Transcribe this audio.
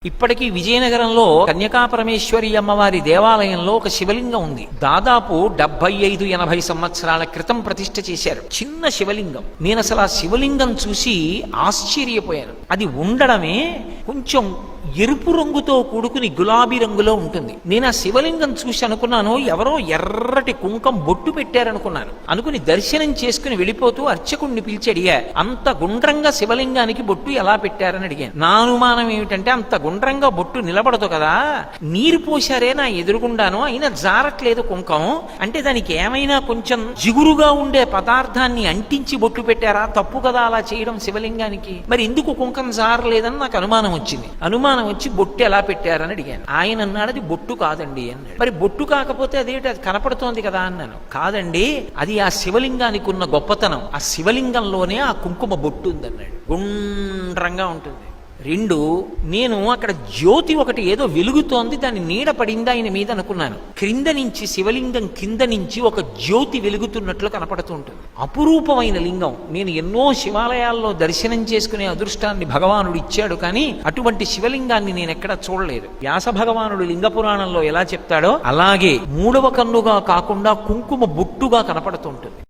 ఇప్పటికీ విజయనగరంలో కన్యకాపరమేశ్వరి అమ్మవారి దేవాలయంలో ఒక శివలింగం ఉంది. దాదాపు 75-80 సంవత్సరాల క్రితం ప్రతిష్ఠ చేశారు. చిన్న శివలింగం. నేను అసలు ఆ శివలింగం చూసి ఆశ్చర్యపోయాను. అది ఉండడమే కొంచెం ఎరుపు రంగుతో కూడుకుని గులాబీ రంగులో ఉంటుంది. నేను ఆ శివలింగం చూసి అనుకున్నాను, ఎవరో ఎర్రటి కుంకం బొట్టు పెట్టారనుకున్నాను. అనుకుని దర్శనం చేసుకుని వెళ్ళిపోతూ అర్చకుడిని పిలిచి అడిగా, అంత గుండ్రంగా శివలింగానికి బొట్టు ఎలా పెట్టారని అడిగాను. నా అనుమానం ఏమిటంటే, అంత గుండ్రంగా బొట్టు నిలబడదు కదా, నీరు పోశారే నా ఎదురుగుండాను, అయినా జారట్లేదు కుంకం అంటే దానికి ఏమైనా కొంచెం జిగురుగా ఉండే పదార్థాన్ని అంటించి బొట్టు పెట్టారా? తప్పు కదా అలా చేయడం శివలింగానికి. మరి ఎందుకు కుంకం జారలేదని నాకు అనుమానం వచ్చింది. అనుమానం వచ్చి బొట్టు ఎలా పెట్టారని అడిగాను. ఆయన అన్నాడు, అది బొట్టు కాదండి అన్నాడు. మరి బొట్టు కాకపోతే అదేంటి, అది కనపడుతోంది కదా అన్నాను. కాదండి, అది ఆ శివలింగానికి ఉన్న గొప్పతనం. ఆ శివలింగంలోనే ఆ కుంకుమ బొట్టు ఉందన్నాడు. గుండ్రంగా ఉంటుంది. 2, నేను అక్కడ జ్యోతి ఒకటి ఏదో వెలుగుతోంది, దాని నీడ పడింది ఆయన మీద అనుకున్నాను. క్రింద నుంచి శివలింగం కింద నుంచి ఒక జ్యోతి వెలుగుతున్నట్లు కనపడుతూ ఉంటుంది. అపురూపమైన లింగం. నేను ఎన్నో శివాలయాల్లో దర్శనం చేసుకునే అదృష్టాన్ని భగవానుడు ఇచ్చాడు, కానీ అటువంటి శివలింగాన్ని నేను ఎక్కడా చూడలేదు. వ్యాస భగవానుడు లింగ పురాణంలో ఎలా చెప్తాడో అలాగే 3వ కన్నుగా కాకుండా కుంకుమ బొట్టుగా కనపడుతూ ఉంటుంది.